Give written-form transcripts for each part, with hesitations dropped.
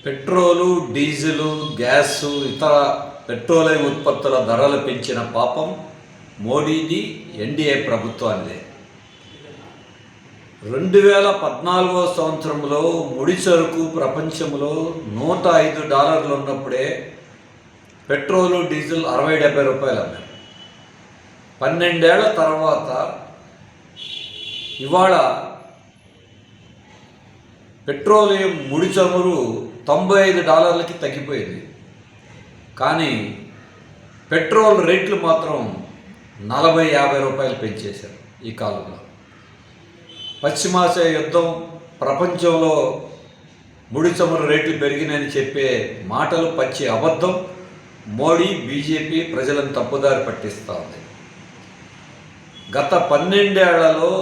Petrol, diesel, gas, ఇతర petroleum ఉత్పత్తుల ధరలు పెంచిన పాపం మోడీది, ఎన్డీఏ ప్రభుత్వానిదే. 2014 సంవత్సరంలో ముడి సరుకు ప్రపంచంలో $105 ఉన్నప్పుడే పెట్రోలు, డీజిల్ 60-70 రూపాయలు అన్నారు. 12 ఏళ్ల తర్వాత ఇవాళ పెట్రోలియం ముడి చమురు $95కి తగ్గిపోయింది. కానీ పెట్రోల్ రేట్లు మాత్రం 40-50 రూపాయలు పెంచేశారు ఈ కాలంలో. పశ్చిమాసియా యుద్ధం, ప్రపంచంలో ముడి చమురు రేట్లు పెరిగినాయని చెప్పే మాటలు పచ్చి అబద్ధం. మోడీ, బీజేపీ ప్రజలను తప్పుదారి పట్టిస్తూ ఉంది. గత 12 ఏళ్లలో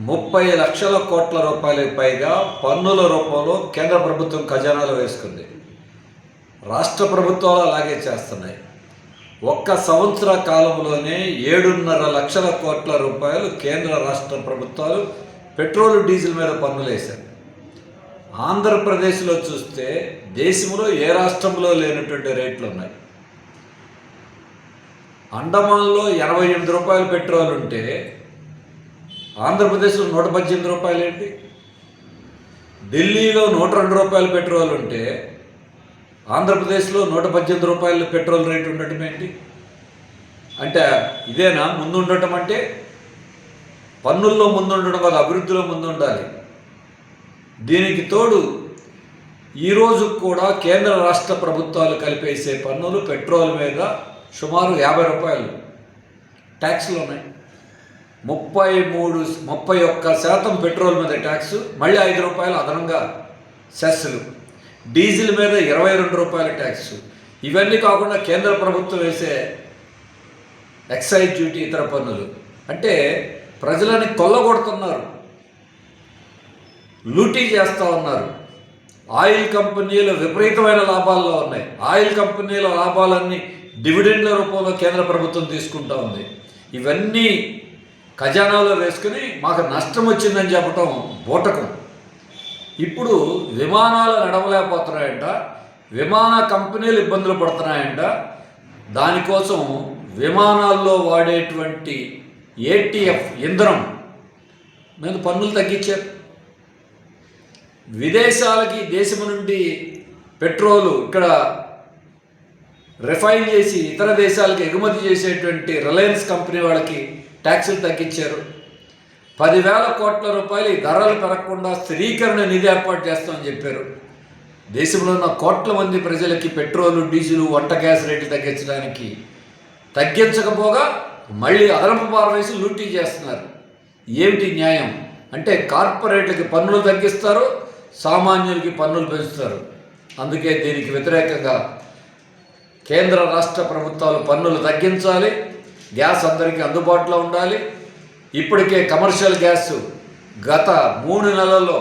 30 లక్షల కోట్ల రూపాయలకు పైగా పన్నుల రూపంలో కేంద్ర ప్రభుత్వం ఖజానాలో వేసుకుంది. రాష్ట్ర ప్రభుత్వాలు అలాగే చేస్తున్నాయి. ఒక్క సంవత్సర కాలంలోనే 7.5 లక్షల కోట్ల రూపాయలు కేంద్ర రాష్ట్ర ప్రభుత్వాలు పెట్రోల్, డీజిల్ మీద పన్నులు వేశారు. ఆంధ్రప్రదేశ్లో చూస్తే దేశంలో ఏ రాష్ట్రంలో లేనటువంటి రేట్లు ఉన్నాయి. అండమాన్లో 88 రూపాయలు పెట్రోల్ ఉంటే ఆంధ్రప్రదేశ్లో 118 రూపాయలు ఏంటి? ఢిల్లీలో 102 రూపాయలు పెట్రోల్ ఉంటే ఆంధ్రప్రదేశ్లో 118 రూపాయల పెట్రోల్ రేటు ఉండటం ఏంటి? అంటే ఇదేనా ముందు ఉండటం? అంటే పన్నుల్లో ముందు ఉండడం వల్ల అభివృద్ధిలో ముందు ఉండాలి. దీనికి తోడు ఈరోజు కూడా కేంద్ర రాష్ట్ర ప్రభుత్వాలు కలిపేసే పన్నులు పెట్రోల్ మీద సుమారు 50 రూపాయలు ట్యాక్స్లు ఉన్నాయి. 31% పెట్రోల్ మీద ట్యాక్స్, మళ్ళీ 5 రూపాయలు అదనంగా సెస్సులు. డీజిల్ మీద 22 రూపాయల ట్యాక్స్. ఇవన్నీ కాకుండా కేంద్ర ప్రభుత్వం వేసే ఎక్సైజ్ డ్యూటీ, ఇతర పన్నులు. అంటే ప్రజలని కొల్లగొడుతున్నారు, లూటీ చేస్తూ ఉన్నారు. ఆయిల్ కంపెనీలు విపరీతమైన లాభాల్లో ఉన్నాయి. ఆయిల్ కంపెనీల లాభాలన్నీ డివిడెండ్ల రూపంలో కేంద్ర ప్రభుత్వం తీసుకుంటూ ఉంది. ఇవన్నీ ఖజానాలో వేసుకుని మాకు నష్టం వచ్చిందని చెప్పటం బూటకం. ఇప్పుడు విమానాలు నడవలేకపోతున్నాయంట, విమాన కంపెనీలు ఇబ్బందులు పడుతున్నాయంట. దానికోసం విమానాల్లో వాడేటువంటి ATF ఇంధనం మీద పన్నులు తగ్గించారు. విదేశాలకి దేశం నుండి పెట్రోలు ఇక్కడ రిఫైన్ చేసి ఇతర దేశాలకి ఎగుమతి చేసేటువంటి రిలయన్స్ కంపెనీ వాళ్ళకి ట్యాక్సులు తగ్గించారు. 10,000 కోట్ల రూపాయలు ఈ ధరలు పెరగకుండా స్థిరీకరణ నిధి ఏర్పాటు చేస్తామని చెప్పారు. దేశంలో ఉన్న కోట్ల మంది ప్రజలకి పెట్రోలు, డీజిల్, వంట గ్యాస్ రేట్లు తగ్గించకపోగా మళ్ళీ అదనపు భారం వేసి లూటీ చేస్తున్నారు. ఏమిటి న్యాయం? అంటే కార్పొరేట్లకి పన్నులు తగ్గిస్తారు, సామాన్యులకి పన్నులు పెంచుతారు. అందుకే దీనికి వ్యతిరేకంగా కేంద్ర రాష్ట్ర ప్రభుత్వాలు పన్నులు తగ్గించాలి. గ్యాస్ అందరికీ అందుబాటులో ఉండాలి. ఇప్పటికే కమర్షియల్ గ్యాస్ గత 3 నెలల్లో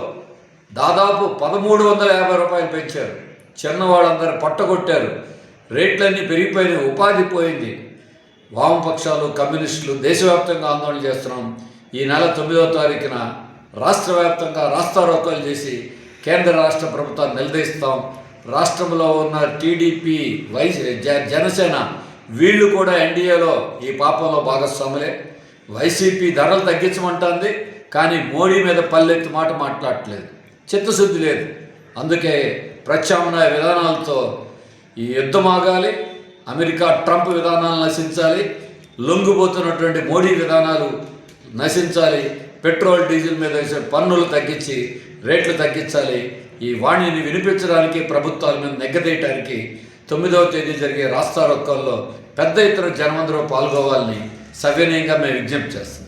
దాదాపు 1,350 రూపాయలు పెంచారు. చిన్నవాళ్ళందరూ పట్టగొట్టారు. రేట్లన్నీ పెరిగిపోయినాయి, ఉపాధి పోయింది. వామపక్షాలు, కమ్యూనిస్టులు దేశవ్యాప్తంగా ఆందోళన చేస్తున్నాం. ఈ నెల 9వ తారీఖున రాష్ట్ర వ్యాప్తంగా రాస్తారోకోలు చేసి కేంద్ర రాష్ట్ర ప్రభుత్వాన్ని నిలదీస్తాం. రాష్ట్రంలో ఉన్న టీడీపీ, జనసేన వీళ్ళు కూడా ఎన్డీఏలో ఈ పాపంలో భాగస్వాములే. వైసీపీ ధరలు తగ్గించమంటుంది, కానీ మోడీ మీద పల్లెత్తి మాట మాట్లాడట్లేదు, చిత్తశుద్ధి లేదు. అందుకే ప్రత్యామ్నాయ విధానాలతో ఈ యుద్ధం ఆగాలి. అమెరికా ట్రంప్ విధానాలు నశించాలి. లొంగిపోతున్నటువంటి మోడీ విధానాలు నశించాలి. పెట్రోల్, డీజిల్ మీద వేసే పన్నులు తగ్గించి రేట్లు తగ్గించాలి. ఈ వాణిని వినిపించడానికి, ప్రభుత్వాల మీద నెగ్గదేయటానికి 9వ తేదీ జరిగే రాస్తారోకోల్లో పెద్ద ఎత్తున జనమందరూ పాల్గొవాలని సవినయంగా మేము విజ్ఞప్తి చేస్తున్నాం.